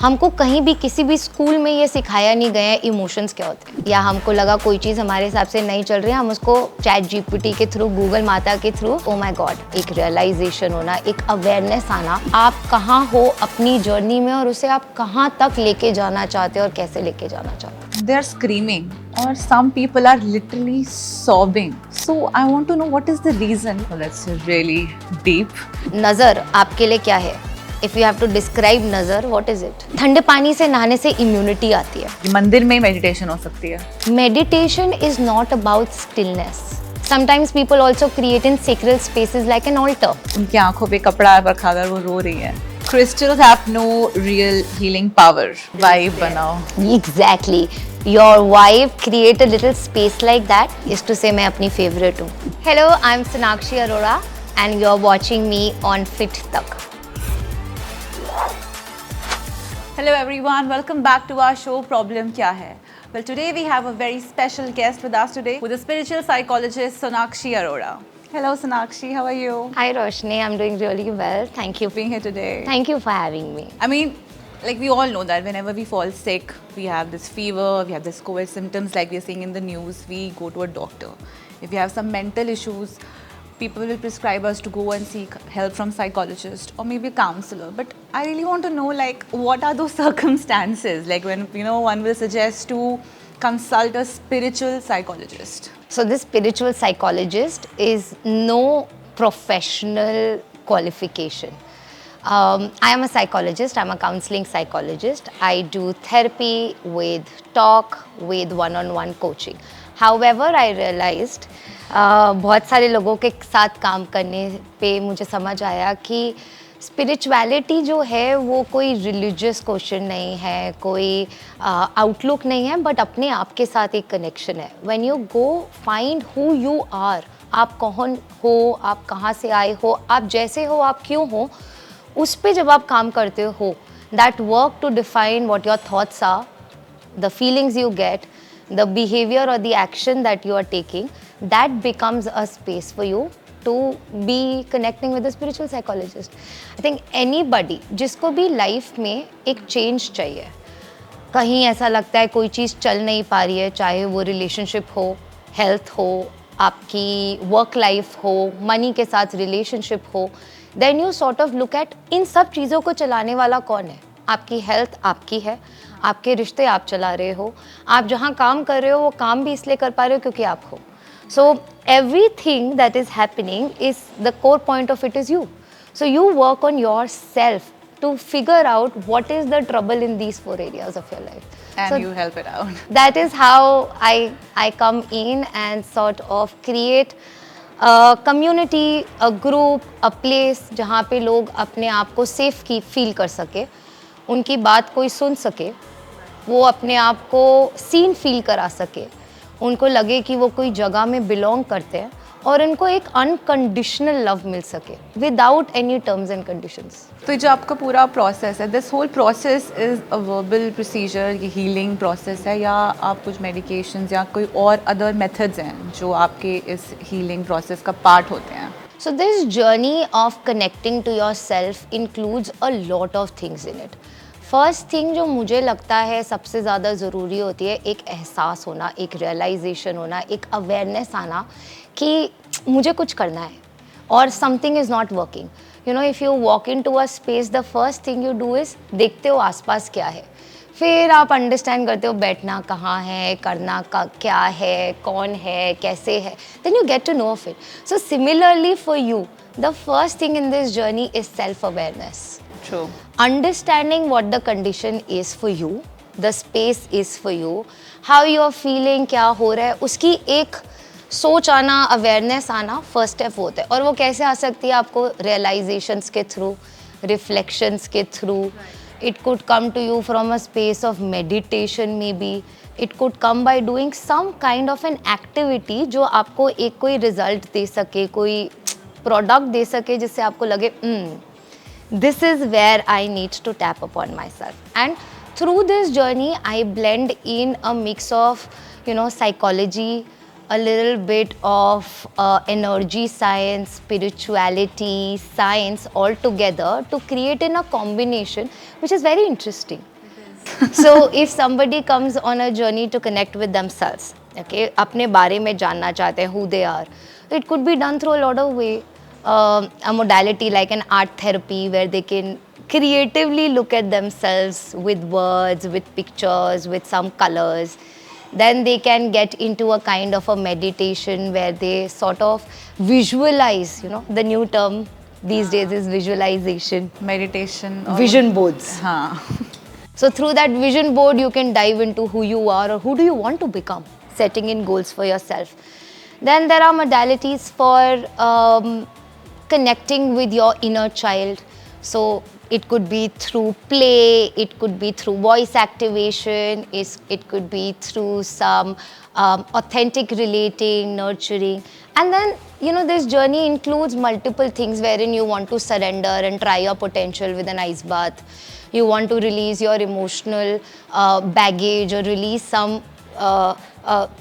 हमको कहीं भी किसी भी स्कूल में ये सिखाया नहीं गया इमोशंस क्या होते हैं, या हमको लगा कोई चीज़ हमारे हिसाब से नहीं चल रही है, हम उसको चैट जीपीटी के थ्रू, गूगल माता के थ्रू, ओ माय गॉड, एक रियलाइजेशन होना, एक अवेयरनेस आना, आप कहाँ हो अपनी जर्नी में और उसे आप कहाँ तक लेके जाना चाहते हो और कैसे लेके जाना चाहते हो. They're screaming or some people are literally sobbing. So I want to know what is the reason. Well, that's really deep. नज़र आपके लिए क्या है? If you have to describe नज़र, what is it? ठंडे पानी से नहाने से इम्यूनिटी आती है. मंदिर में मेडिटेशन हो सकती है. Meditation is not about stillness. Sometimes people also create in sacred spaces like an altar. उनकी आंखों पे कपड़ा रखाकर वो रो रही है. Crystals have no real healing power. Vibe बनाओ. Exactly. Your wife create a little space like that is to say मैं अपनी favorite हूँ. Hello, I'm Sonakshi Arora and you're watching me on Fit Tak. Hello everyone, welcome back to our show Problem Kya Hai. Well, today we have a very special guest with us today, who is a spiritual psychologist Sonakshi Arora. Hello Sonakshi, how are you? Hi Roshni, I'm doing really well. Thank you For being here today. Thank you for having me. I mean, like we all know that whenever we fall sick, we have this fever, we have this COVID symptoms like we are seeing in the news, we go to a doctor. If we have some mental issues, people will prescribe us to go and seek help from psychologist or maybe a counselor. But I really want to know, like, what are those circumstances? Like when, one will suggest to consult a spiritual psychologist. So this spiritual psychologist is no professional qualification. I am a psychologist, I'm a counseling psychologist. I do therapy with talk, with one-on-one coaching. However, I realized बहुत सारे लोगों के साथ काम करने पे मुझे समझ आया कि स्पिरिचुअलिटी जो है वो कोई रिलीजियस क्वेश्चन नहीं है, कोई आउटलुक नहीं है, बट अपने आप के साथ एक कनेक्शन है. When you go find who you are, आप कौन हो, आप कहाँ से आए हो, आप जैसे हो, आप क्यों हो, उस पे जब आप काम करते हो, that work to define what your thoughts are, the feelings you get, the behavior or the action that you are taking, that becomes a space for you to be connecting with a spiritual psychologist. I think anybody जिसको भी life में एक change चाहिए, कहीं ऐसा लगता है कोई चीज़ चल नहीं पा रही है, चाहे वो रिलेशनशिप हो, हेल्थ हो, आपकी वर्क लाइफ हो, मनी के साथ रिलेशनशिप हो, then you sort of look at इन सब चीज़ों को चलाने वाला कौन है. आपकी हेल्थ आपकी है, आपके रिश्ते आप चला रहे हो, आप जहाँ काम कर रहे हो वो काम भी इसलिए कर पा रहे हो क्योंकि आप हो. So everything that is happening is the core point of it is you. So you work on your self to figure out what is the trouble in these 4 areas of your life. And so you help it out. That is how I come in and sort of create a community, a group, a place जहाँ पे लोग अपने आप को safe की feel कर सके, उनकी बात कोई सुन सके, वो अपने आप को सीन फील करा सके, उनको लगे कि वो कोई जगह में बिलोंग करते हैं और उनको एक अनकंडीशनल लव मिल सके without any terms and conditions. तो जो आपका पूरा प्रोसेस है, this whole process is a verbal procedure, ये हीलिंग प्रोसेस है, या आप कुछ मेडिकेशंस या कोई और अदर मेथड्स हैं जो आपके इस हीलिंग प्रोसेस का पार्ट होते हैं? So this journey of connecting to yourself includes a lot of things in it. First thing जो मुझे लगता है सबसे ज़्यादा ज़रूरी होती है, एक एहसास होना, एक रियलाइजेशन होना, एक अवेयरनेस आना कि मुझे कुछ करना है और something is not working. You know, if you walk into a space, the first thing you do is देखते हो आसपास क्या है, फिर आप अंडरस्टैंड करते हो बैठना कहाँ है, करना का क्या है, कौन है, कैसे है, then you get to know of it. So similarly for you, the first thing in this journey is self awareness. True. Understanding what the condition is for you, the space is for you, how you are feeling, क्या हो रहा है, उसकी एक सोच आना, awareness आना first step होता है. और वो कैसे आ सकती है आपको? रियलाइजेशंस के थ्रू, रिफ्लेक्शंस के through. It could come to you from a space of meditation may be. It could come by doing some kind of an activity जो आपको एक कोई रिजल्ट दे सके, कोई प्रोडक्ट दे सके जिससे आपको लगे this is where I need to tap upon myself. And through this journey, I blend in a mix of, psychology, a little bit of energy science, spirituality, science all together to create in a combination which is very interesting. So if somebody comes on a journey to connect with themselves, okay, अपने बारे में जानना चाहते हैं who they are, it could be done through a lot of way. A modality like an art therapy where they can creatively look at themselves with words, with pictures, with some colors. Then they can get into a kind of a meditation where they sort of visualize, you know, the new term these days is visualization, Meditation. Or vision boards. हाँ. So through that vision board, you can dive into who you are or who do you want to become, setting in goals for yourself. Then there are modalities for connecting with your inner child. So it could be through play, it could be through voice activation, it could be through some authentic relating, nurturing. And then, you know, this journey includes multiple things wherein you want to surrender and try your potential with an ice bath. You want to release your emotional baggage or release some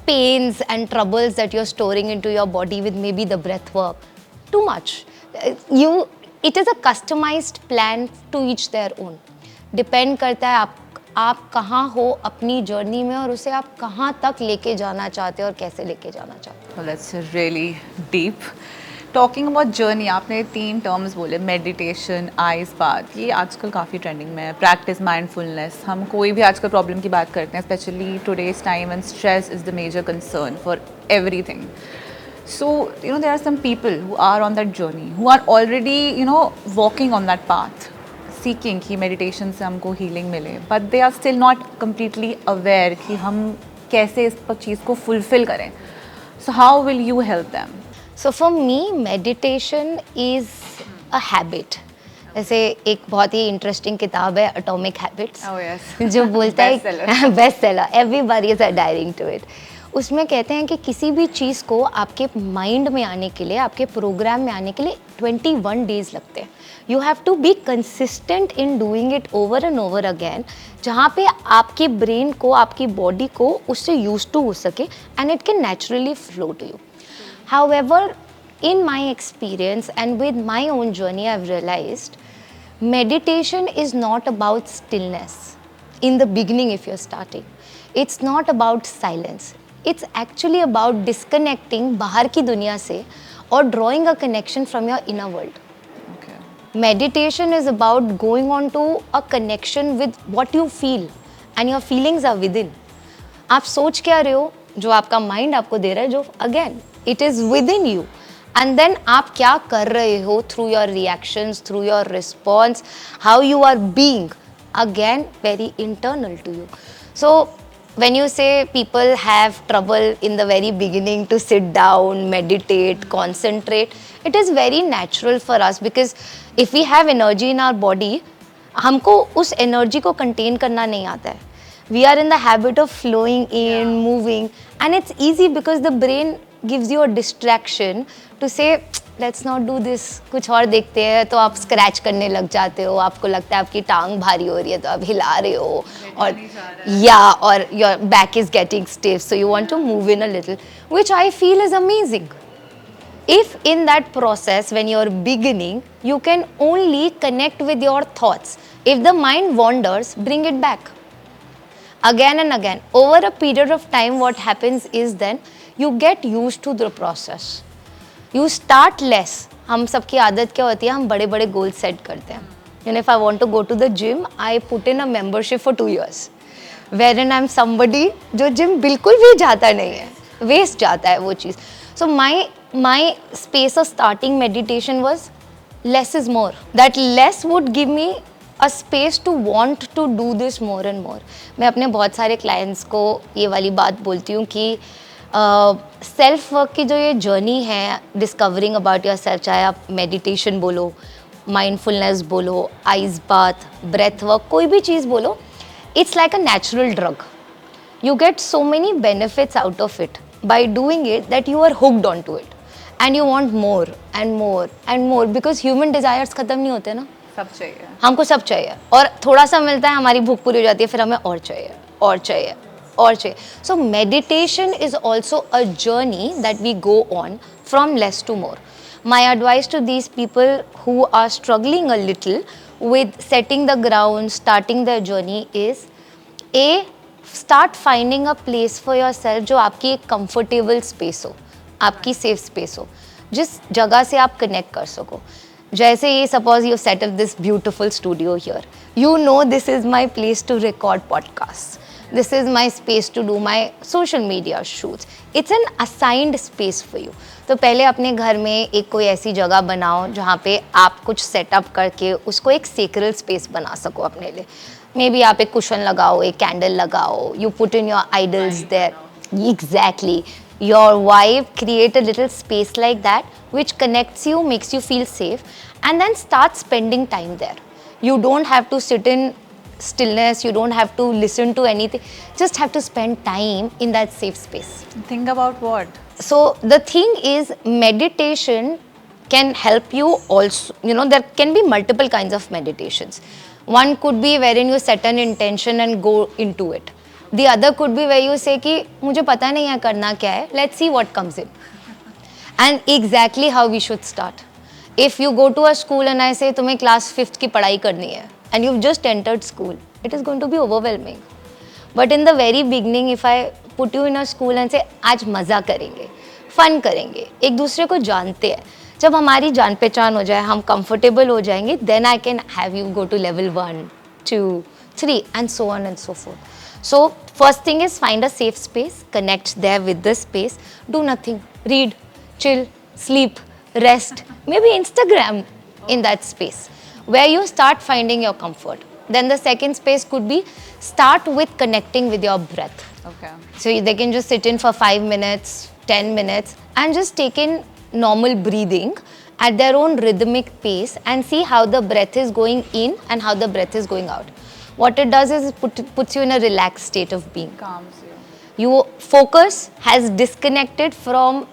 pains and troubles that you're storing into your body with maybe the breath work. Too much. It is a customized plan to each their own. Depend करता है आप कहाँ हो अपनी journey में और उसे आप कहाँ तक लेके जाना चाहते हो और कैसे लेके जाना चाहते हो. Well, that's really deep. Talking about journey, आपने 3 terms बोले, meditation, ice bath, ये आजकल काफ़ी ट्रेंडिंग में है. Practice mindfulness, हम कोई भी आजकल प्रॉब्लम की बात करते हैं, especially today's time when stress is the major concern for everything. So, you know, there are some people who are on that journey, who are already, you know, walking on that path, seeking कि meditation से हमको healing मिले, but they are still not completely aware कि हम कैसे इस चीज़ को fulfill करें. So how will you help them? So for me, meditation is a habit. जैसे एक बहुत ही इंटरेस्टिंग किताब है Atomic Habits, Oh yes. जो बोलता है Bestseller. Best seller, everybody is adhering to it. उसमें कहते हैं कि किसी भी चीज़ को आपके माइंड में आने के लिए, आपके प्रोग्राम में आने के लिए 21 डेज लगते हैं. You have to be consistent in doing it over and over again, जहाँ पे आपके ब्रेन को, आपकी बॉडी को उससे यूज टू हो सके and it can naturally flow to you. However, in my experience and with my own journey, I've realized meditation is not about stillness. In the beginning, if you're starting, it's not about silence. It's actually about disconnecting बाहर की दुनिया से और drawing a connection from your inner world. Okay. Meditation is about going on to a connection with what you feel and your feelings are within. आप सोच क्या रहे हो, जो आपका माइंड आपको दे रहा है, जो again it is within you, and then आप क्या कर रहे हो through your reactions, through your response, how you are being, again very internal to you. So when you say people have trouble in the very beginning to sit down, meditate, concentrate, it is very natural for us because if we have energy in our body, हमको उस energy को contain करना नहीं आता है. We are in the habit of flowing in, moving, and it's easy because the brain gives you a distraction to say, let's not do this, कुछ और देखते हैं. तो आप स्क्रैच करने लग जाते हो, आपको लगता है आपकी टांग भारी हो रही है तो आप हिला रहे हो, और और your back is getting stiff, so you want to move in a little, which I feel is amazing. If in that process, when you're beginning, you can only connect with your thoughts. If the mind wanders, bring it back. Again and again, over a period of time, what happens is then you get used to the process. You start less. हम सबकी आदत क्या होती है, हम बड़े बड़े goal set करते हैं. You know, if I want to go to the gym, I put in a membership for 2 years. Wherein I'm somebody जो जिम बिल्कुल भी जाता नहीं है, वेस्ट जाता है वो चीज़. So my space of starting meditation was less is more. That less would give me a space to want to do this more and more. मैं अपने बहुत सारे clients को ये वाली बात बोलती हूँ कि सेल्फ वर्क की जो ये जर्नी है, डिस्कवरिंग अबाउट योर सेल्फ, चाहे आप मेडिटेशन बोलो, माइंडफुलनेस बोलो, आइस बाथ, ब्रेथ वर्क, कोई भी चीज़ बोलो, it's like a natural drug. You get so many benefits out of it by doing it that you are hooked onto it and you want more and more and more because human desires खत्म नहीं होते ना. सब चाहिए, हमको सब चाहिए और थोड़ा सा मिलता है, हमारी भूख पूरी हो जाती है, फिर हमें और चाहिए और चाहिए और चाहिए. So meditation is also a journey that we go on from less to more. My advice to these people who are struggling a little with setting the ground, starting their journey is A start finding a place for your self जो आपकी एक comfortable space हो, आपकी safe space हो, जिस जगह से आप कनेक्ट कर सको. जैसे ये suppose you set up this beautiful studio here, you know this is my place to record podcast, this is my space to do my social media shoots. It's an assigned space for you. तो पहले अपने घर में एक कोई ऐसी जगह बनाओ जहाँ पे आप कुछ सेटअप करके उसको एक सेक्रेट स्पेस बना सको अपने लिए. मे बी आप एक कुशन लगाओ, एक कैंडल लगाओ, you put in your idols there. Exactly. Your wife create a little space like that which connects you, makes you feel safe, and then start spending time there. You don't have to sit in stillness, you don't have to listen to anything, just have to spend time in that safe space. Think about what? So the thing is, meditation can help you also, there can be multiple kinds of meditations. One could be wherein you set an intention and go into it. The other could be where you say कि मुझे पता नहीं है करना क्या है, let's see what comes in. And exactly how we should start. If you go to a school and I say तुम्हें class 5th की पढ़ाई करनी है, and you've just entered school, it is going to be overwhelming. But in the very beginning, if I put you in a school and say आज मज़ा करेंगे, fun करेंगे, एक दूसरे को जानते हैं, जब हमारी जान पहचान हो जाए, हम कंफर्टेबल हो जाएंगे, then I can have you go to level 1, 2, 3 and so on and so forth. So first thing is find a safe space, connect there with the space, do nothing, read, chill, sleep, rest, maybe Instagram in that space where you start finding your comfort. Then the second space could be start with connecting with your breath. Okay. So they can just sit in for 5 minutes, 10 minutes and just take in normal breathing at their own rhythmic pace and see how the breath is going in and how the breath is going out. What it does is it puts you in a relaxed state of being. Calms you. Your focus has disconnected from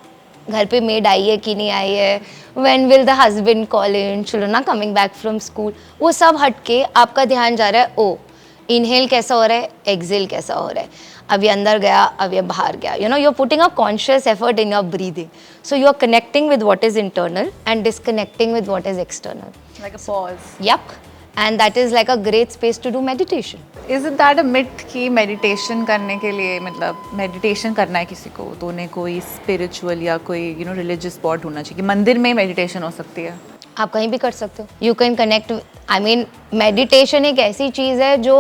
घर पे made आई है कि नहीं आई है, when will the husband call in, children are coming back from school, वो सब हट के आपका ध्यान जा रहा है ओ इनहेल कैसा हो रहा है, एक्सेल कैसा हो रहा है, अब ये अंदर गया, अब ये बाहर गया. You're putting a conscious effort in your breathing. So you are connecting with what is internal and disconnecting with what is external. Like a pause. Yep. And that is like a great space to do meditation. Isn't that a myth कि meditation करने के लिए मतलब meditation करना है किसी को तो उन्हें कोई spiritual या कोई religious spot होना चाहिए कि मंदिर में meditation हो सकती है? आप कहीं भी कर सकते हो. You can connect. I mean, meditation एक ऐसी चीज़ है जो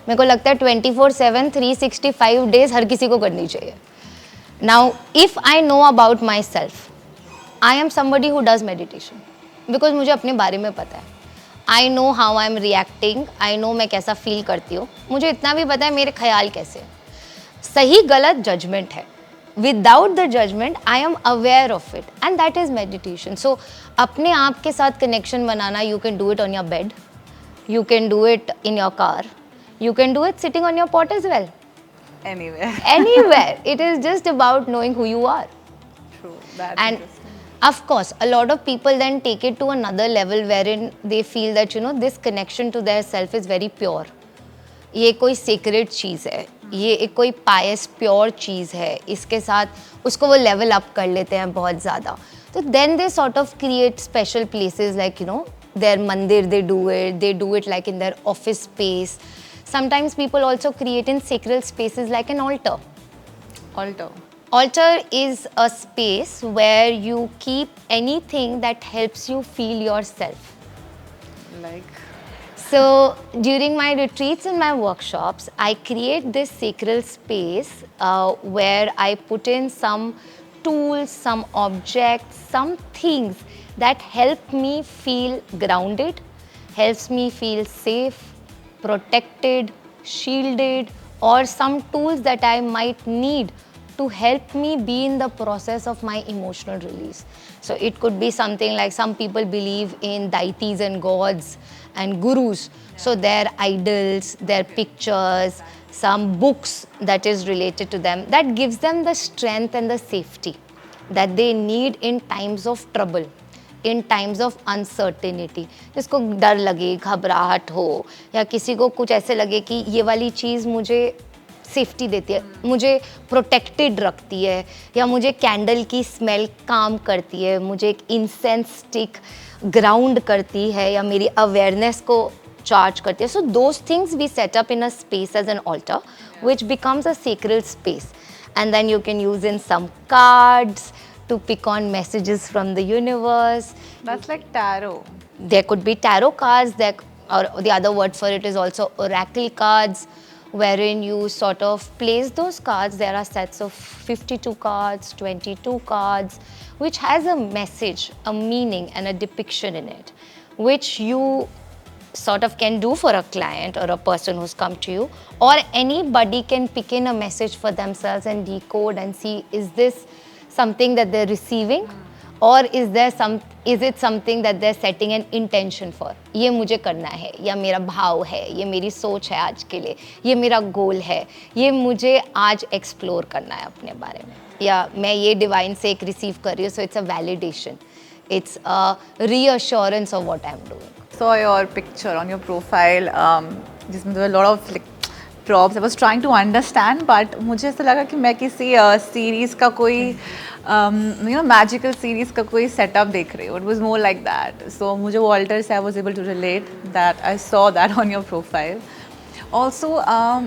मेरे को लगता है 24/7 365 days हर किसी को करनी चाहिए. Now, if I know about myself, I am somebody who does meditation because मुझे अपने बारे में पता है. I know how I am reacting, I know मैं कैसा फील करती हूँ, मुझे इतना भी पता है मेरे ख्याल कैसे हैं. सही गलत जजमेंट है. Without the judgment, I am aware of it and that is meditation. So अपने आप के साथ connection banana, you can do it on your bed, you can do it in your car, you can do it sitting on your pot as well. Anywhere. Anywhere. It is just about knowing who you are. True. That's And interesting. of course, a lot of people then take it to another level wherein they feel that this connection to their self is very pure. ये कोई sacred चीज़ है, ये एक कोई pious pure चीज़ है, इसके साथ उसको वो level up कर लेते हैं बहुत ज़्यादा. तो then they sort of create special places like their mandir, they do it like in their office space. Sometimes people also create in sacred spaces like an altar. Altar. Altar is a space where you keep anything that helps you feel yourself. Like? So during my retreats and my workshops, I create this sacred space where I put in some tools, some objects, some things that help me feel grounded, helps me feel safe, protected, shielded, or some tools that I might need to help me be in the process of my emotional release. So it could be something like some people believe in deities and gods and gurus. So their idols, their pictures, some books that is related to them, that gives them the strength and the safety that they need in times of trouble, in times of uncertainty. जिसको डर लगे, घबराहट हो, या किसी को कुछ ऐसे लगे कि ये वाली चीज़ मुझे सेफ्टी देती है, मुझे प्रोटेक्टेड रखती है, या मुझे कैंडल की स्मेल काम करती है, मुझे एक इंसेंस स्टिक ग्राउंड करती है, या मेरी अवेयरनेस को charge करती है. So those things we set up in a space as an altar, which becomes a sacred space. And then you can use in some cards to pick on messages from the universe. That's like tarot. There could be tarot cards, there, or the other word for it is also oracle cards, wherein you sort of place those cards. There are sets of 52 cards, 22 cards, which has a message, a meaning, and a depiction in it, which you sort of can do for a client or a person who's come to you, or anybody can pick in a message for themselves and decode and see, is this something that they're receiving, or is it something that they're setting an intention for. ये मुझे करना है, या मेरा भाव है, ये मेरी सोच है आज के लिए, ये मेरा गोल है, ये मुझे आज एक्सप्लोर करना है अपने बारे में, या मैं ये डिवाइन से एक रिसीव कर रही हूँ. So it's a validation, it's a reassurance of what I'm doing. Saw your picture on your profile. जिसमें there were a lot of like props. I was trying to understand, but मुझे ऐसा लगा कि मैं किसी series का कोई magical series का कोई setup देख रही हूँ. It was more like that. So मुझे वो altar से I was able to relate that. I saw that on your profile. Also,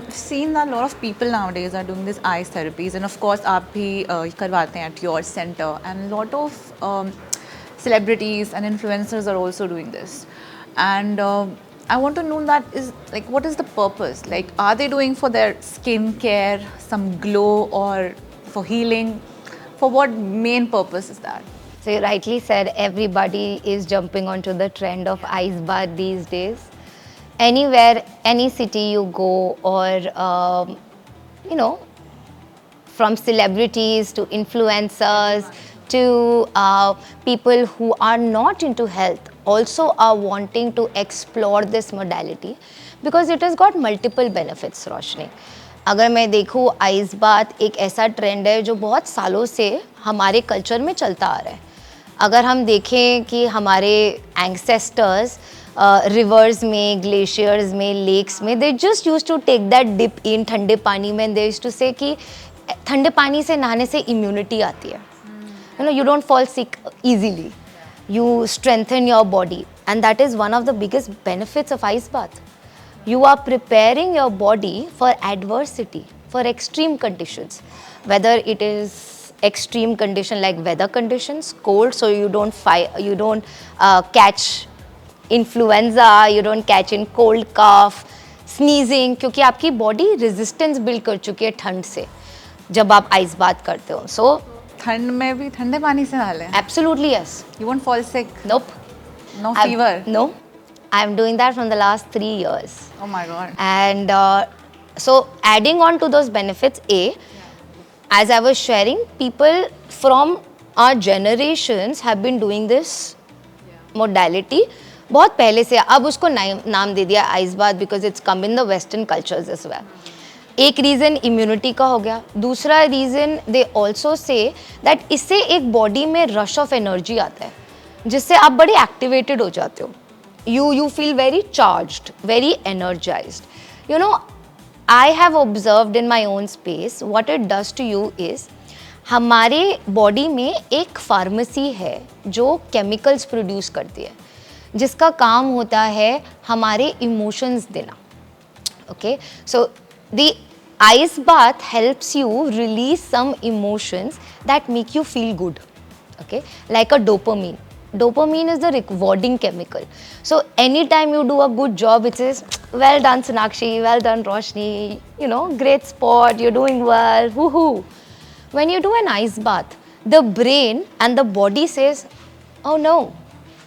seen that a lot of people nowadays are doing this eyes therapies, and of course आप भी करवाते हैं at your center, and a lot of celebrities and influencers are also doing this. And I want to know that is like, what is the purpose? Like, are they doing for their skin care, some glow, or for healing? For what main purpose is that? So you rightly said, everybody is jumping onto the trend of ice bath these days. Anywhere, any city you go, or from celebrities to influencers to people who are not into health also are wanting to explore this modality because it has got multiple benefits. रोशनी, अगर मैं देखूँ, ice bath एक ऐसा trend है जो बहुत सालों से हमारे कल्चर में चलता आ रहा है. अगर हम देखें कि हमारे एंसेस्टर्स रिवर्स में, ग्लेशियर्स में, लेक्स में, they just use to take that dip in ठंडे पानी में. दे यूज टू से कि ठंडे पानी से नहाने से इम्यूनिटी आती है. You don't fall sick easily. You strengthen your body, and that is one of the biggest benefits of ice bath. You are preparing your body for adversity, for extreme conditions, whether it is extreme condition like weather conditions, cold, so you don't catch influenza, you don't catch in cold cough, sneezing, क्योंकि आपकी body resistance build कर चुकी है ठंड से जब आप ice bath करते हो. So ठंड में भी ठंडे पानी से नहालें? Absolutely yes. You won't fall sick? Nope. No fever? No. I'm doing that from the last 3 years. Oh my God. And so adding on to those benefits, as I was sharing, people from our generations have been doing this modality बहुत पहले से. अब उसको नाम दे दिया ice bath because it's come in the Western cultures as well. एक reason immunity का हो गया. दूसरा reason they also say that इससे एक बॉडी में रश ऑफ एनर्जी आता है जिससे आप बड़े एक्टिवेटेड हो जाते हो. you feel very charged, very energized. I have observed in my own space what it does to you is हमारे बॉडी में एक फार्मेसी है जो केमिकल्स प्रोड्यूस करती है जिसका काम होता है हमारे इमोशंस देना. Okay, so the ice bath helps you release some emotions that make you feel good, okay, like a dopamine. Dopamine is the rewarding chemical. So anytime you do a good job, it says, well done Sonakshi, well done Roshni, great sport, you're doing well, woohoo. When you do an ice bath, the brain and the body says, oh no,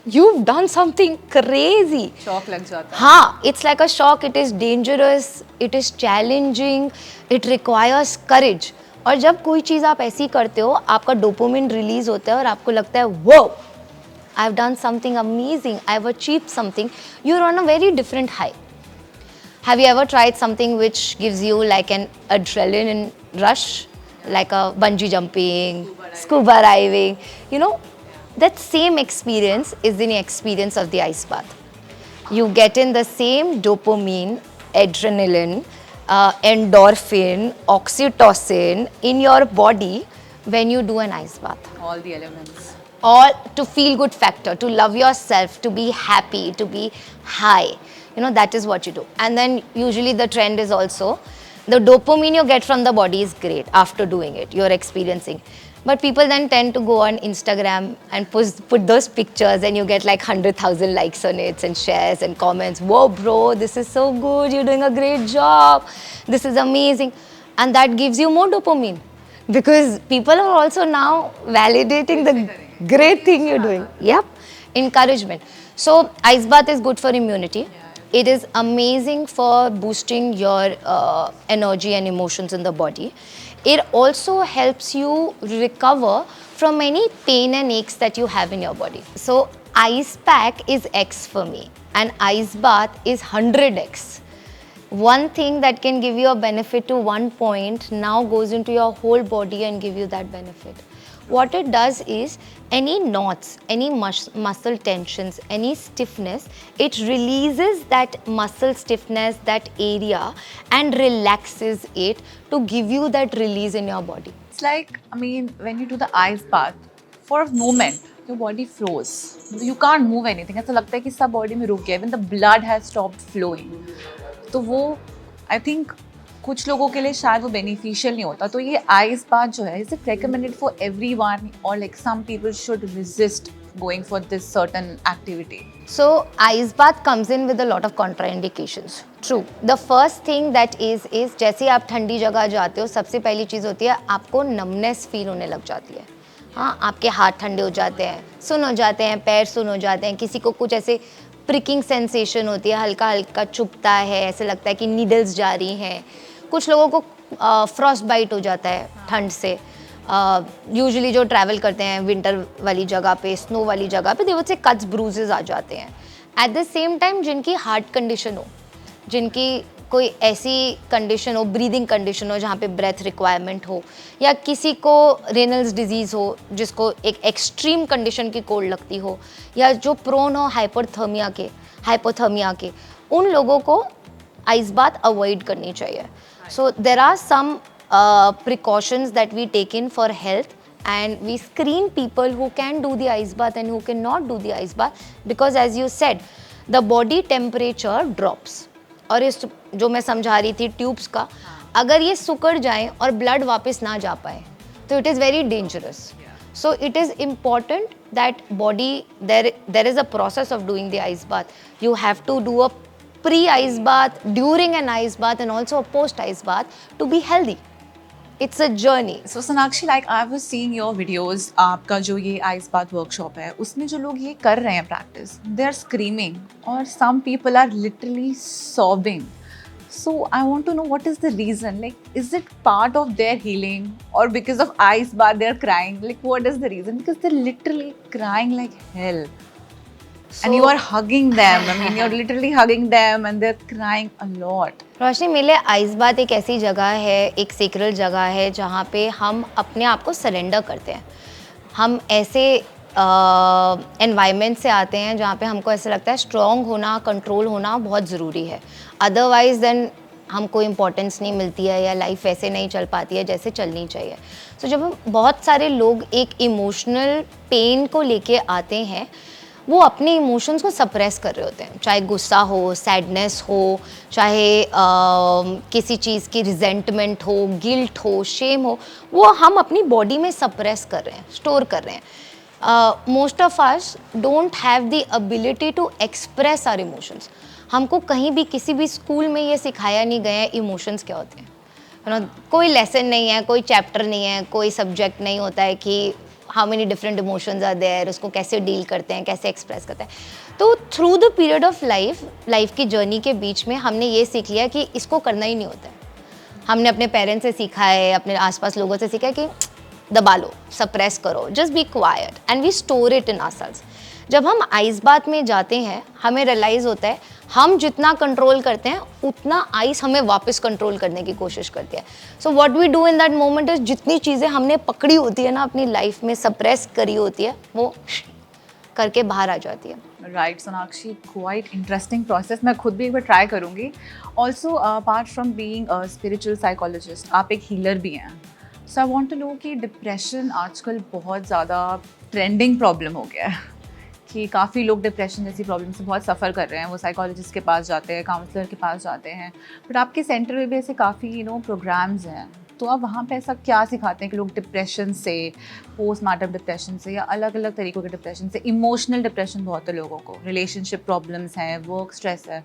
you've done something crazy. Shock लग जाता है. हाँ, it's like a shock. It is dangerous, it is challenging, it requires courage. और जब कोई चीज़ आप ऐसी करते हो, आपका डोपामिन रिलीज होता है और आपको लगता है वो I've done something amazing, I've achieved something. You're on a very different high. Have you ever tried something which gives you like an adrenaline rush, like a bungee jumping, scuba diving? That same experience is the experience of the ice bath. You get in the same dopamine, adrenaline, endorphin, oxytocin in your body when you do an ice bath. All the elements. All to feel good factor, to love yourself, to be happy, to be high. You know, that is what you do. And then usually the trend is also the dopamine you get from the body is great after doing it, you're experiencing. But people then tend to go on Instagram and put those pictures, and you get like 100,000 likes on it and shares and comments. Whoa, bro, this is so good. You're doing a great job. This is amazing. And that gives you more dopamine because people are also now validating the great thing you're doing. Yep, encouragement. So ice bath is good for immunity. It is amazing for boosting your energy and emotions in the body. It also helps you recover from any pain and aches that you have in your body. So ice pack is X for me and ice bath is 100x. One thing that can give you a benefit to one point now goes into your whole body and give you that benefit. What it does is any knots, any muscle tensions, any stiffness, it releases that muscle stiffness, that area, and relaxes it to give you that release in your body. It's like, I mean, when you do the ice bath, for a moment, your body froze. You can't move anything. ऐसा लगता है कि सब body में रुक गया. When the blood has stopped flowing. तो वो, I think, कुछ लोगों के लिए शायद वो बेनिफिशियल नहीं होता. तो ये आइस बाथ जो है, is it recommended for everyone और like some people should resist going for this certain activity? So ice bath comes in with a lot of contraindications. True. The first thing that is जैसे ही आप ठंडी जगह जाते हो, सबसे पहली चीज़ होती है आपको numbness फील होने लग जाती है. हाँ, आपके हाथ ठंडे हो जाते हैं, सुन हो जाते हैं, पैर सुन हो जाते हैं, किसी को कुछ ऐसे प्रिकिंग सेंसेशन होती है, हल्का हल्का चुभता है, ऐसे लगता है कि नीडल्स जा रही हैं. कुछ लोगों को फ्रॉस्ट बाइट हो जाता है ठंड से. यूजुअली जो ट्रैवल करते हैं विंटर वाली जगह पे, स्नो वाली जगह पे, देखो से कट्स ब्रूजेस आ जाते हैं. एट द सेम टाइम जिनकी हार्ट कंडीशन हो, जिनकी कोई ऐसी कंडीशन हो, ब्रीदिंग कंडीशन हो जहाँ पे ब्रेथ रिक्वायरमेंट हो, या किसी को रेनल्स डिजीज़ हो जिसको एक एक्सट्रीम कंडीशन की कोल्ड लगती हो, या जो प्रोन हो हाइपोथर्मिया के, उन लोगों को आइस बाथ अवॉइड करनी चाहिए. So there are some precautions that we take in for health, and we screen people who can do the ice bath and who cannot do the ice bath, because as you said, the body temperature drops. और इस जो मैं समझा रही थी tubes का, अगर ये सुकड़ जाए और ब्लड वापस ना जा पाए तो it is very dangerous. So it is important that body, there is a process of doing the ice bath. You have to do a pre-ice bath, during an ice bath, and also a post-ice bath to be healthy. It's a journey. So Sonakshi, like I was seeing your videos, आपका जो ये ice bath workshop है, उसमें जो लोग ये कर रहे हैं practice, they are screaming, or some people are literally sobbing. So I want to know what is the reason. Like, is it part of their healing, or because of ice bath they are crying? Like, what is the reason? Because they're literally crying like hell. And you are hugging them. I mean, you're literally hugging them, and they're crying a lot. रोशनी, मेरे ice bath एक ऐसी जगह है, एक secret जगह है जहाँ पे हम अपने आप को सरेंडर करते हैं. हम ऐसे एनवायरनमेंट से आते हैं जहाँ पे हमको ऐसा लगता है स्ट्रॉन्ग होना, कंट्रोल होना बहुत ज़रूरी है. अदरवाइज देन हमको इम्पोर्टेंस नहीं मिलती है, या लाइफ ऐसे नहीं चल पाती है जैसे चलनी चाहिए. सो जब हम बहुत सारे लोग एक इमोशनल पेन को लेके आते हैं, वो अपने इमोशंस को सप्रेस कर रहे होते हैं, चाहे गुस्सा हो, सैडनेस हो, चाहे किसी चीज़ की रिजेंटमेंट हो, गिल्ट हो, शेम हो, वो हम अपनी बॉडी में सप्रेस कर रहे हैं, स्टोर कर रहे हैं. Most of us don't have the ability to express our emotions. हमको कहीं भी किसी भी स्कूल में ये सिखाया नहीं गया है इमोशंस क्या होते हैं. कोई लेसन नहीं है, कोई चैप्टर नहीं है, कोई सब्जेक्ट नहीं होता है कि how many different emotions are there, उसको कैसे डील करते हैं, कैसे एक्सप्रेस करते हैं. तो through the period of life की जर्नी के बीच में हमने ये सीख लिया कि इसको करना ही नहीं होता है. हमने अपने पेरेंट्स से सीखा है, अपने आसपास लोगों से सीखा है कि दबा लो, सप्रेस करो, just be quiet, and we store it in ourselves. जब हम आइस बाथ में जाते हैं, हमें रियलाइज़ होता है हम जितना कंट्रोल करते हैं उतना आइस हमें वापस कंट्रोल करने की कोशिश करती है. So what we do in that moment is, जितनी चीज़ें हमने पकड़ी होती है ना अपनी लाइफ में, सप्रेस करी होती है, वो करके बाहर आ जाती है. Right Sonakshi, quite interesting process. मैं खुद भी एक बार ट्राई करूँगी. Also apart from being a spiritual psychologist, आप एक हीलर भी हैं. सो आई वांट टू नो कि डिप्रेशन आजकल बहुत ज़्यादा ट्रेंडिंग प्रॉब्लम हो गया है, कि काफ़ी लोग डिप्रेशन जैसी प्रॉब्लम से बहुत सफ़र कर रहे हैं, वो साइकोलॉजिस्ट के पास जाते हैं, काउंसलर के पास जाते हैं, बट आपके सेंटर में भी ऐसे काफ़ी प्रोग्राम्स हैं, तो आप वहाँ पे ऐसा क्या सिखाते हैं कि लोग डिप्रेशन से, पोस्टमार्टम डिप्रेशन से या अलग अलग तरीक़ों के डिप्रेशन से, इमोशनल डिप्रेशन बहुत है लोगों को, रिलेशनशिप प्रॉब्लम्स हैं, वर्क स्ट्रेस है,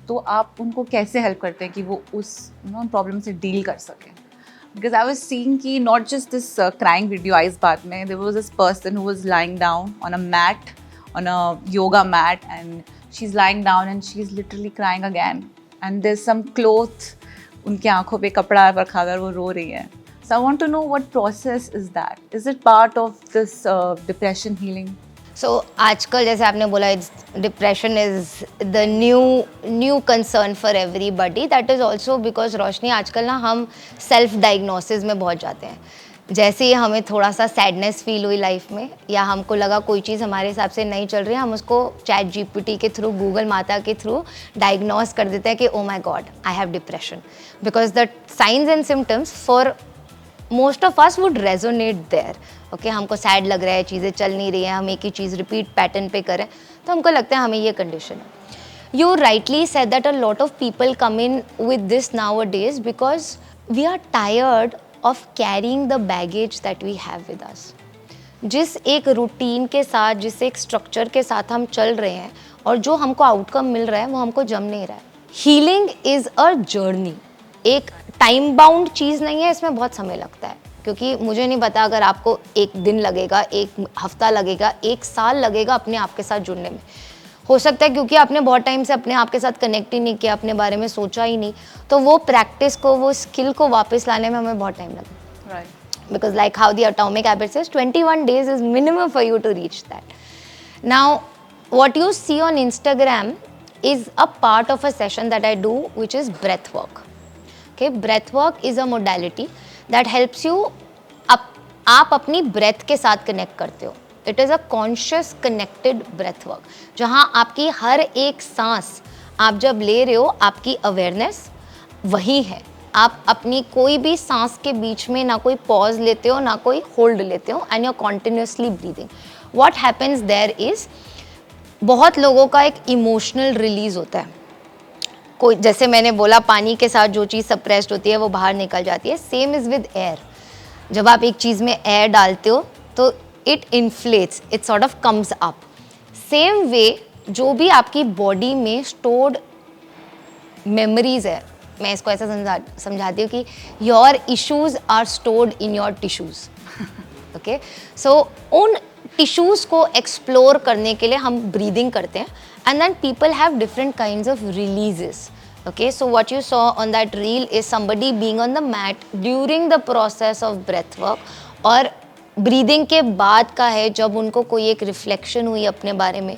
तो आप उनको कैसे हेल्प करते हैं कि वो उस प्रॉब्लम से डील कर सकें? Because I was seeing कि not just this crying video इस बात में, there was this person who was lying down on a mat, on a yoga mat, and she's lying down and she's literally crying again, and there's some cloth उनकी आंखों पे कपड़ा रखा कर वो रो रही है. So I want to know what process is that? Is it part of this depression healing? सो आजकल जैसे आपने बोला depression is the new concern for everybody. That is also because Roshni आजकल ना हम सेल्फ डायग्नोसिस में बहुत जाते हैं. जैसे ही हमें थोड़ा सा सैडनेस फील हुई लाइफ में या हमको लगा कोई चीज़ हमारे हिसाब से नहीं चल रही है, हम उसको चैट जीपीटी के थ्रू, गूगल माता के थ्रू डायग्नोस कर देते हैं कि oh my god I have depression. Because the science and symptoms for most of us would resonate there. Okay, हमको सैड लग रहा है, चीज़ें चल नहीं रही हैं, हम एक ही चीज़ रिपीट पैटर्न पे करें, तो हमको लगता है हमें ये कंडीशन है. You rightly said that a lot of people come in with this nowadays because we are tired of carrying the baggage that we have with us. जिस एक रूटीन के साथ, जिस एक स्ट्रक्चर के साथ हम चल रहे हैं और जो हमको आउटकम मिल रहा है वो हमको जम नहीं रहा है. हीलिंग इज़ अ जर्नी, एक टाइम बाउंड चीज़ नहीं है, इसमें बहुत समय लगता है. क्योंकि मुझे नहीं पता अगर आपको एक दिन लगेगा, एक हफ्ता लगेगा, एक साल लगेगा अपने आप के साथ जुड़ने में. हो सकता है क्योंकि आपने बहुत टाइम से अपने आप के साथ कनेक्ट ही नहीं किया, अपने बारे में सोचा ही नहीं, तो वो प्रैक्टिस को, वो स्किल को वापस लाने में हमें बहुत टाइम लगा. Right. Because like how the atomic habit says, 21 days is minimum for you to reach that. Now, what you see on Instagram is a part of a session that I do, which is breath work. Okay, breath work is a modality that helps you. आप अपनी breath के साथ connect करते हो. It is a conscious connected breath work. जहाँ आपकी हर एक सांस आप जब ले रहे हो, आपकी awareness वही है. आप अपनी कोई भी सांस के बीच में ना कोई पॉज लेते हो, ना कोई होल्ड लेते हो, and you are continuously breathing. What happens there is, बहुत लोगों का एक इमोशनल रिलीज होता है. कोई, जैसे मैंने बोला, पानी के साथ जो चीज़ सप्रेस्ड होती है वो बाहर निकल जाती है. Same is with air. जब आप एक चीज़ में एयर डालते हो तो it inflates, it sort of comes up. Same way जो भी आपकी बॉडी में स्टोर्ड मेमोरीज है, मैं इसको ऐसा समझाती हूँ कि your issues are stored in your tissues. Okay, so उन टिश्यूज़ को एक्सप्लोर करने के लिए हम ब्रीदिंग करते हैं, and then people have different kinds of releases. Okay, so what you saw on that reel is somebody being on the mat during the process of breath work, और breathing के बाद का है जब उनको कोई एक रिफ्लेक्शन हुई अपने बारे में,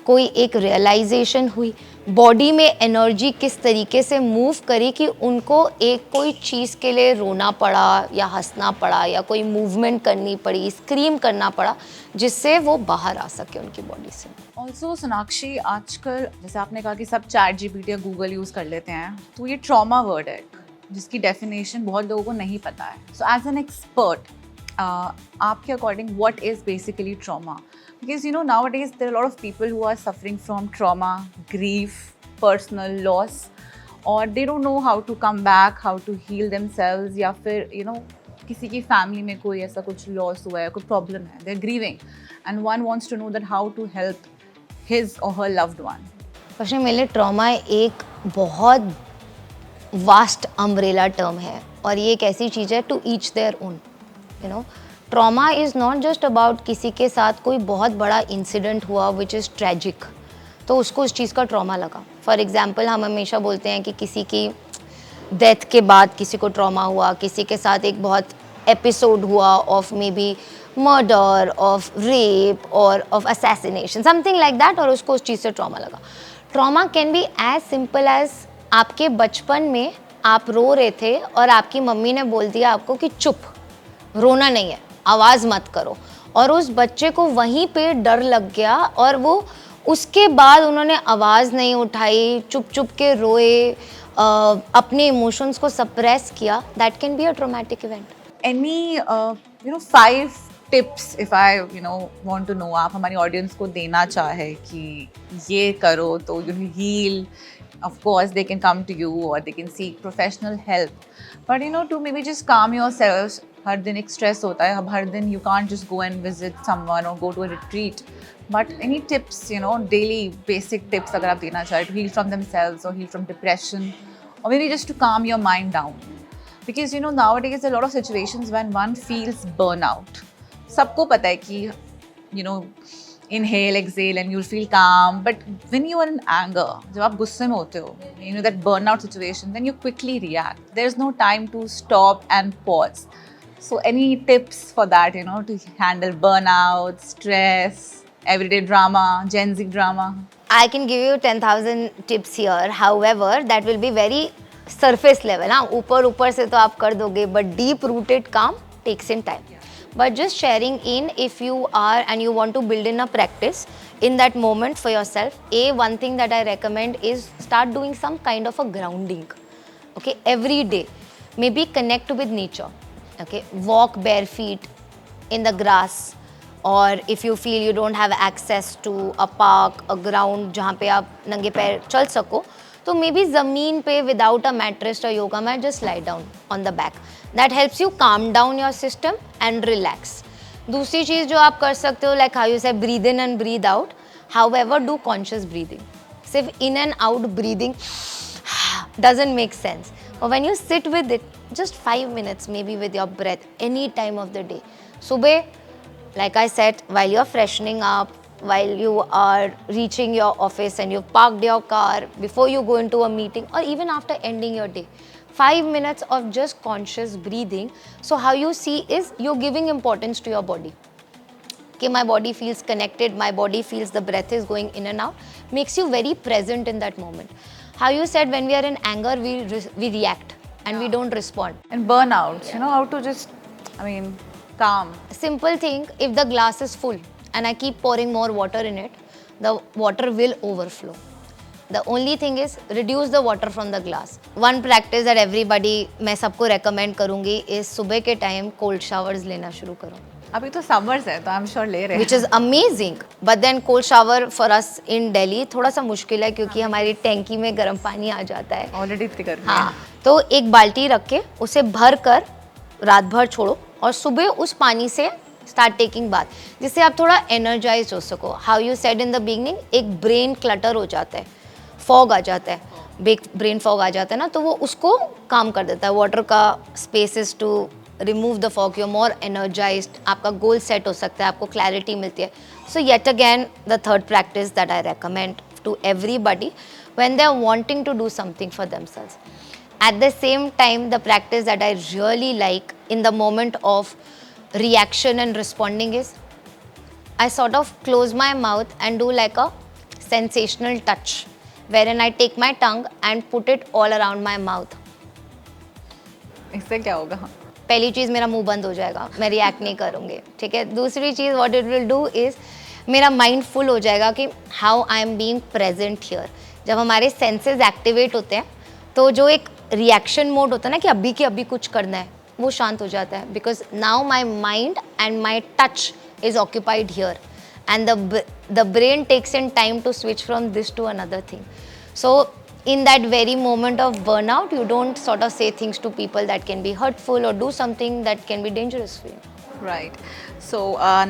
कोई एक रियलाइजेशन हुई, बॉडी में एनर्जी किस तरीके से मूव करी कि उनको एक कोई चीज़ के लिए रोना पड़ा या हंसना पड़ा या कोई मूवमेंट करनी पड़ी, स्क्रीम करना पड़ा, जिससे वो बाहर आ सके उनकी बॉडी से. ऑल्सो सोनाक्षी, आजकल जैसे आपने कहा कि सब चैट जीपीटी या गूगल यूज़ कर लेते हैं, तो ये ट्रॉमा वर्ड है जिसकी डेफिनेशन बहुत लोगों को नहीं पता है. सो एज एन एक्सपर्ट, आपके according what is basically trauma? Because nowadays there are a lot of people who are suffering from trauma, grief, personal loss, or they don't know how to come back, how to heal themselves, या फिर किसी की family में कोई ऐसा कुछ loss हुआ है, कोई प्रॉब्लम है, they're grieving, and one wants to know that how to help his or her loved one. Question, मेरे लिए ट्रॉमा एक बहुत वास्ट अम्ब्रेला टर्म है, और ये एक ऐसी चीज़ है, to each their own. Trauma is not just about किसी के साथ कोई बहुत बड़ा इंसिडेंट हुआ विच इज़ ट्रेजिक, तो उसको उस चीज़ का ट्रॉमा लगा. फॉर एग्जांपल, हम हमेशा बोलते हैं कि किसी की डेथ के बाद किसी को ट्रॉमा हुआ, किसी के साथ एक बहुत एपिसोड हुआ of maybe murder, of rape और of assassination, something like that, और उसको उस चीज़ से ट्रॉमा लगा. Trauma can be as simple as आपके बचपन में आप रो रहे थे और आपकी मम्मी ने बोल दिया आपको कि चुप, रोना नहीं है, आवाज़ मत करो, और उस बच्चे को वहीं पे डर लग गया और वो उसके बाद उन्होंने आवाज़ नहीं उठाई, चुप चुप के रोए, अपने इमोशंस को सप्रेस किया. That can be a traumatic event. Any 5 tips, if I want to know, आप हमारी audience को देना चाहे कि ये करो तो you heal. Of course, they can come to you or they can seek professional help. But to maybe just calm yourselves. हर दिन एक stress होता है. अब हर दिन you can't just go and visit someone or go to a retreat. But any tips, daily basic tips अगर आप देना चाहे to heal from themselves or heal from depression or maybe just to calm your mind down. Because nowadays there are a lot of situations when one feels burnout. सबको पता है कि inhale, exhale and you'll feel calm. But when you are in anger, जब आप गुस्से में होते हो, that burnout situation, then you quickly react. There's no time to stop and pause. So any tips for that, to handle burnout, stress, everyday drama, Gen Z drama? I can give you 10,000 tips here. However, that will be very surface level. हाँ, ऊपर से तो आप कर दोगे, but deep rooted calm takes in time. But just sharing in, if you are and you want to build in a practice in that moment for yourself, one thing that I recommend is start doing some kind of a grounding. Okay, every day. Maybe connect with nature. Okay, walk bare feet in the grass, or if you feel you don't have access to a park, a ground जहाँ पे आप नंगे पैर चल सको, तो maybe ज़मीन पे without a mattress or yoga mat, just lie down on the back. That helps you calm down your system and relax. दूसरी चीज़ जो आप कर सकते हो, like how you say, breathe in and breathe out. However, do conscious breathing. सिर्फ in and out breathing doesn't make sense. But when you sit with it, just 5 minutes maybe with your breath, any time of the day. सुबह, like I said, while you're freshening up, while you are reaching your office and you've parked your car, before you go into a meeting, or even after ending your day, 5 minutes of just conscious breathing. So how you see is you're giving importance to your body. Okay, my body feels connected, my body feels the breath is going in and out, makes you very present in that moment. How you said, when we are in anger, we react and we don't respond. And burnout, how to just, calm. Simple thing, if the glass is full and I keep pouring more water in it, the water will overflow. The only thing is reduce the water from the glass. One practice that everybody मैं सबको recommend करूँगी is सुबह के time cold showers लेना शुरू करो. अभी तो summers है तो I'm sure ले रहे हैं. Which is amazing. But then cold shower for us in Delhi थोड़ा सा मुश्किल है क्योंकि हमारी टैंकी में गर्म पानी आ जाता है. Already इतनी गर्मी है. हाँ, तो एक बाल्टी रख के उसे भर कर रात भर छोड़ो और सुबह उस पानी से start taking bath, जिससे आप थोड़ा energized हो सको. How you said in the beginning, एक brain clutter हो जाता है, fog आ जाता है, brain fog आ जाता है ना, तो वो उसको काम कर देता है. Water का spaces to remove the fog, you're more energized, आपका goal set हो सकता है, आपको clarity मिलती है. So yet again, the third practice that I recommend to everybody when they're wanting to do something for themselves. At the same time, the practice that I really like in the moment of reaction and responding is I sort of close my mouth and do like a sensational touch, wherein I take my tongue and put it all around my mouth. इससे क्या होगा? पहली चीज़, मेरा मुंह बंद हो जाएगा, मैं रिएक्ट नहीं करूँगी. ठीक है. दूसरी चीज़, what it will do is मेरा माइंड फुल हो जाएगा कि how I am being present here. जब हमारे सेंसेस एक्टिवेट होते हैं तो जो एक रिएक्शन मोड होता है ना कि अभी के अभी कुछ करना है, वो शांत हो जाता है. Because now my mind and my touch is occupied here and the brain takes in time to switch from this to another thing. So in that very moment of burnout, you don't sort of say things to people that can be hurtful or do something that can be dangerous for you. Right. So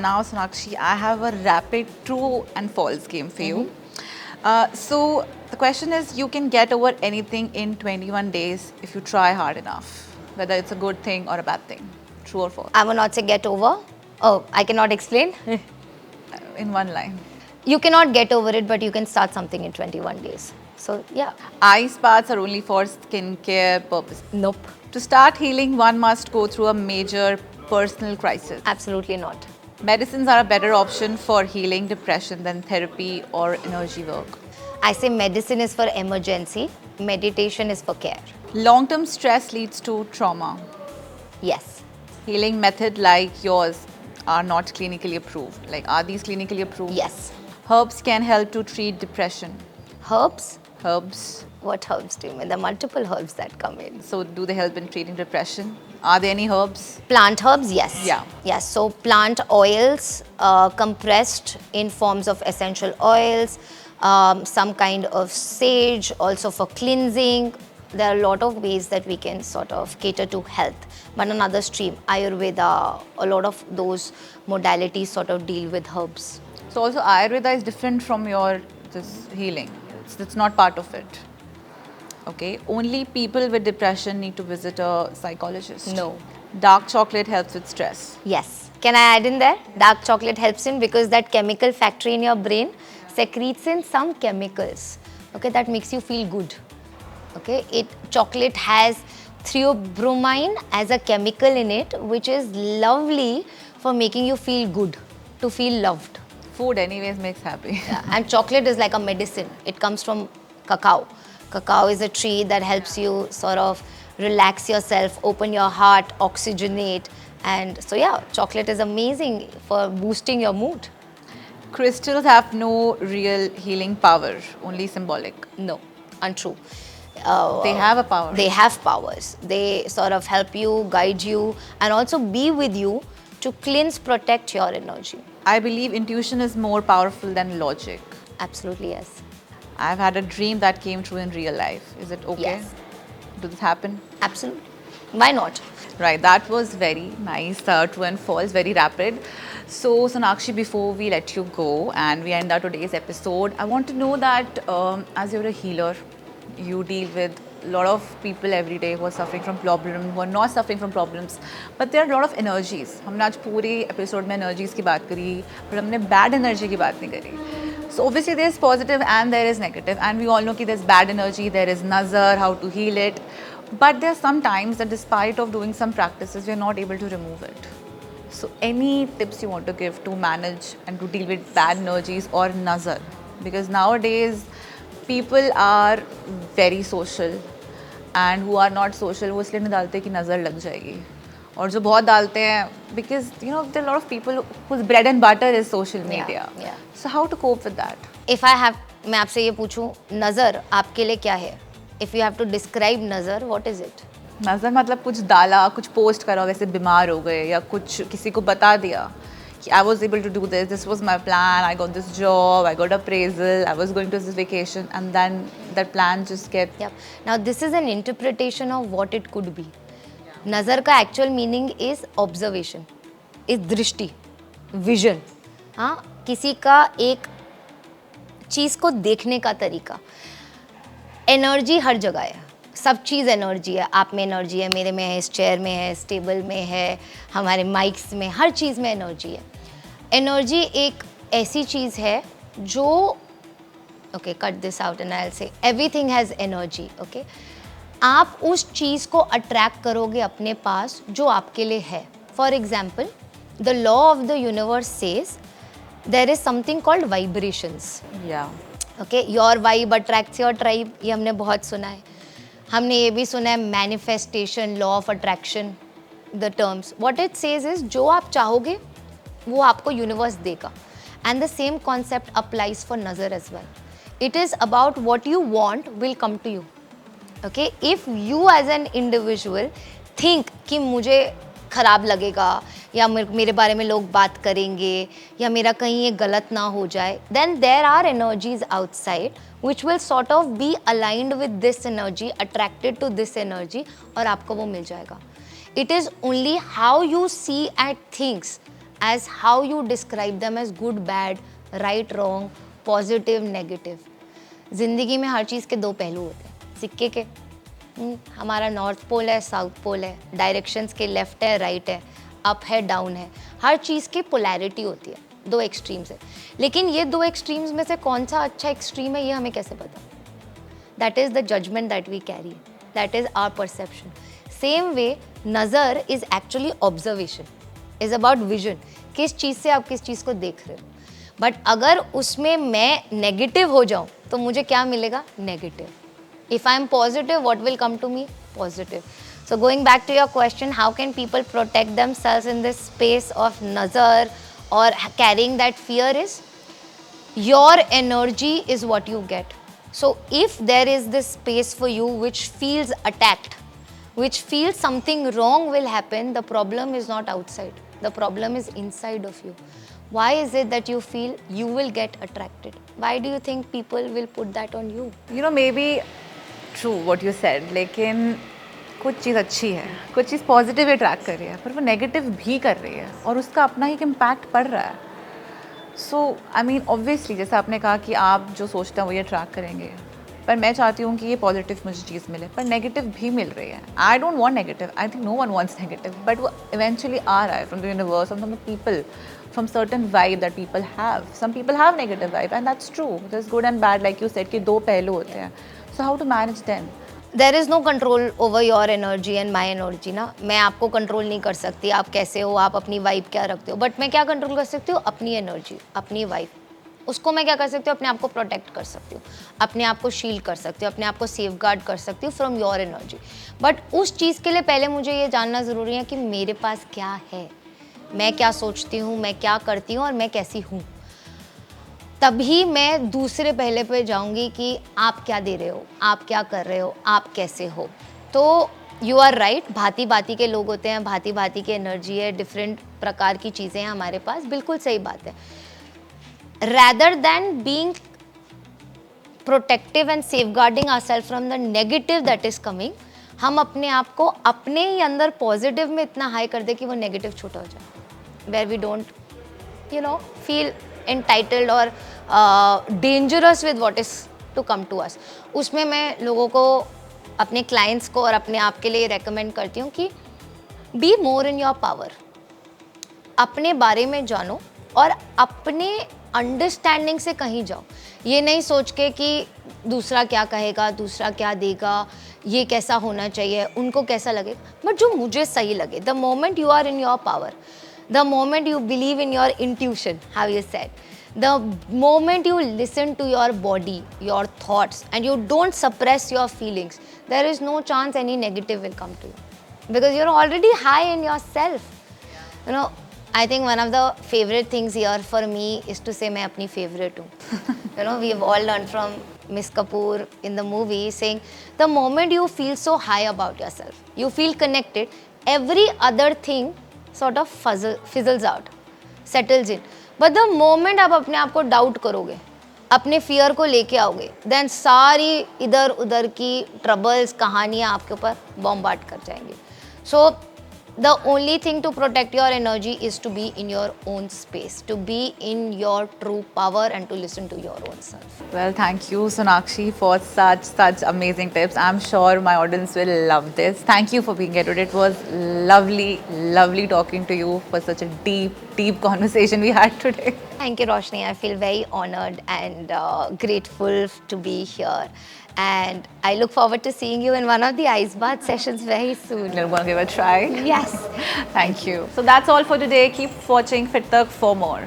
now, Sonakshi, I have a rapid true and false game for you. So the question is, you can get over anything in 21 days if you try hard enough, whether it's a good thing or a bad thing. True or false? I will not say get over. Oh, I cannot explain. In one line. You cannot get over it, but you can start something in 21 days. So yeah. Ice baths are only for skincare purposes. Nope. To start healing, one must go through a major personal crisis. Absolutely not. Medicines are a better option for healing depression than therapy or energy work. I say medicine is for emergency, meditation is for care. Long-term stress leads to trauma. Yes. Healing method like yours are not clinically approved. Like, are these clinically approved? Yes. Herbs can help to treat depression. Herbs? Herbs. What herbs do you mean? There are multiple herbs that come in. So, do they help in treating depression? Are there any herbs? Plant herbs, yes. Yeah. Yes, so plant oils compressed in forms of essential oils, some kind of sage, also for cleansing. There are a lot of ways that we can sort of cater to health. But another stream, Ayurveda, a lot of those modalities sort of deal with herbs. So, also Ayurveda is different from your this healing. It's not part of it. Okay, only people with depression need to visit a psychologist. No. Dark chocolate helps with stress. Yes. Can I add in there? Dark chocolate helps in because that chemical factory in your brain secretes in some chemicals. Okay, that makes you feel good. Okay, chocolate has theobromine as a chemical in it, which is lovely for making you feel good, to feel loved. Food, anyways, makes happy. Yeah, and chocolate is like a medicine. It comes from cacao. Cacao is a tree that helps you sort of relax yourself, open your heart, oxygenate. And so, yeah, chocolate is amazing for boosting your mood. Crystals have no real healing power, only symbolic. No, untrue. They have a power. They have powers. They sort of help you, guide you, and also be with you to cleanse, protect your energy. I believe intuition is more powerful than logic. Absolutely, yes. I've had a dream that came true in real life. Is it okay? Yes. Does this happen? Absolutely. Why not? Right, that was very nice, true and false, very rapid. So, Sonakshi, before we let you go and we end our today's episode, I want to know that as you're a healer, you deal with a lot of people every day who are suffering from problems, who are not suffering from problems, but there are a lot of energies. हमने आज पूरे episode में energies की बात करी, but हमने bad energy की बात नहीं करी. So obviously there is positive and there is negative, and we all know that there's bad energy, there is nazar, how to heal it. But there are some times that despite of doing some practices, we are not able to remove it. So any tips you want to give to manage and to deal with bad energies or nazar? Because nowadays people are very social, and who are not social वो इसलिए नहीं डालते कि नज़र लग जाएगी, और जो बहुत डालते हैं because you know there are a lot of people whose bread and butter is social media. Yeah. So how to cope with that? If I have, मैं आपसे ये पूछूं, नज़र आपके लिए क्या है? If you have to describe नज़र, what is it? नज़र मतलब कुछ डाला, कुछ पोस्ट करा, वैसे बीमार हो गए, या कुछ किसी को बता दिया कि I was able to do this, this was my plan, I got this job, I got appraisal, I was going to this vacation, and then that plan just get... Yep. Now this is an interpretation of what it could be. नज़र का actual meaning is observation, is दृष्टि, vision. हाँ, किसी का एक चीज़ को देखने का तरीका. एनर्जी हर जगह है, सब चीज़ एनर्जी है. आप में एनर्जी है, मेरे में है, इस चेयर में है, इस टेबल में है, हमारे माइक्स में, हर चीज़ में एनर्जी है. एनर्जी एक ऐसी चीज़ है जो okay cut this out and I will say everything has energy. Okay, आप उस चीज़ को अट्रैक्ट करोगे अपने पास जो आपके लिए है. For example, the law of the universe says there is something called vibrations. Yeah. Okay, your vibe attracts your tribe, ये हमने बहुत सुना है. हमने ये भी सुना है manifestation, law of attraction, the terms. What it says is जो आप चाहोगे वो आपको यूनिवर्स देगा. And the same concept applies for nazar as well. It is about what you want will come to you. Okay, if you as an individual think कि मुझे ख़राब लगेगा या मेरे बारे में लोग बात करेंगे या मेरा कहीं ये गलत ना हो जाए, then there are energies outside which will sort of be aligned with this energy, attracted to this energy, और आपको वो मिल जाएगा. It is only how you see at things as how you describe them as good, bad, right, wrong, positive, negative. ज़िंदगी में हर चीज़ के दो पहलू होते हैं सिक्के के. हमारा नॉर्थ पोल है, साउथ पोल है, डायरेक्शंस के लेफ्ट है, राइट है, अप है, डाउन है. हर चीज़ की पोलैरिटी होती है, दो एक्सट्रीम्स है. लेकिन ये दो एक्सट्रीम्स में से कौन सा अच्छा एक्सट्रीम है ये हमें कैसे पता? That is the judgement that we carry, that is our perception. Same way nazar is actually observation, is about vision. किस चीज़ से आप किस चीज़ को देख रहे हो. बट अगर उसमें मैं नेगेटिव हो जाऊँ तो मुझे क्या मिलेगा? Negative. If I am positive, what will come to me? Positive. So going back to your question, how can people protect themselves in this space of nazar or carrying that fear is, your energy is what you get. So if there is this space for you which feels attacked, which feels something wrong will happen, the problem is not outside. The problem is inside of you. Why is it that you feel you will get attracted? Why do you think people will put that on you? You know, maybe true what you said, लेकिन कुछ चीज़ अच्छी है, कुछ चीज़ positive attract कर रही है, पर वो नेगेटिव भी कर रही है और उसका अपना ही इम्पैक्ट पड़ रहा है. सो आई मीन ऑब्वियसली जैसे आपने कहा कि आप जो सोचते हैं वही अट्रैक्ट करेंगे, पर मैं चाहती हूँ कि ये पॉजिटिव मुझे चीज़ मिले, पर नेगेटिव भी मिल रही है. I don't want negative, I think no one wants negative, but वो इवेंचुअली आ रहा है from the universe, from the people, from certain vibe that people have. Some people have negative vibe and that's true. There's good and bad, like you said कि दो पहलू होते हैं. So how to manage them? There is no control over your energy and my energy ना. मैं आपको control नहीं कर सकती आप कैसे हो, आप अपनी वाइब क्या रखते हो, बट मैं क्या कंट्रोल कर सकती हूँ? अपनी एनर्जी, अपनी वाइब. उसको मैं क्या कर सकती हूँ? अपने आप को प्रोटेक्ट कर सकती हूँ, अपने आप को शील्ड कर सकती हूँ, अपने आप को सेफ गार्ड कर सकती हूँ फ्रॉम योर एनर्जी. बट उस चीज़ के लिए पहले मुझे ये जानना ज़रूरी है कि मेरे पास क्या है, मैं क्या सोचती हूँ, मैं क्या करती हूँ और मैं कैसी हूँ. तभी मैं दूसरे पहले पे जाऊँगी कि आप क्या दे रहे हो, आप क्या कर रहे हो, आप कैसे हो. तो यू आर राइट, भांति भांति के लोग होते हैं, भांति भांति की एनर्जी है, डिफरेंट प्रकार की चीज़ें हैं हमारे पास, बिल्कुल सही बात है. Rather than being protective and safeguarding ourself from the negative that is coming, हम अपने आप को अपने ही अंदर पॉजिटिव में इतना हाई कर दे कि वो नेगेटिव छोटा हो जाए. Where we don't, feel entitled or dangerous with what is to come to us. उसमें मैं लोगों को, अपने clients को और अपने आप के लिए recommend करती हूँ कि be more in your power. अपने बारे में जानो और अपने अंडरस्टैंडिंग से कहीं जाओ. ये नहीं सोच के कि दूसरा क्या कहेगा, दूसरा क्या देगा, ये कैसा होना चाहिए, उनको कैसा लगेगा, बट जो मुझे सही लगे. The moment you are in your power, the moment you believe in your intuition, how you said, the moment you listen to your body, your thoughts, and you don't suppress your feelings, there is no chance any negative will come to you, because you're already high in yourself. I think one of the favorite things here for me is to say मैं अपनी favorite हूँ. We have all learned from Miss Kapoor in the movie saying, the moment you feel so high about yourself, you feel connected, every other thing sort of fizzles out, settles in. But the moment आप अपने आप को doubt करोगे, अपने fear को लेके आओगे, then सारी इधर उधर की ट्रबल्स, कहानियाँ आपके ऊपर बॉम्बार्ड कर जाएंगी. सो the only thing to protect your energy is to be in your own space, to be in your true power and to listen to your own self. Well, thank you, Sonakshi, for such amazing tips. I'm sure my audience will love this. Thank you for being here today. It was lovely talking to you for such a deep conversation we had today. Thank you, Roshni. I feel very honored and grateful to be here. And I look forward to seeing you in one of the ice bath sessions very soon. You're going to give it a try? Yes. Thank you. So that's all for today. Keep watching Fit Tak for more.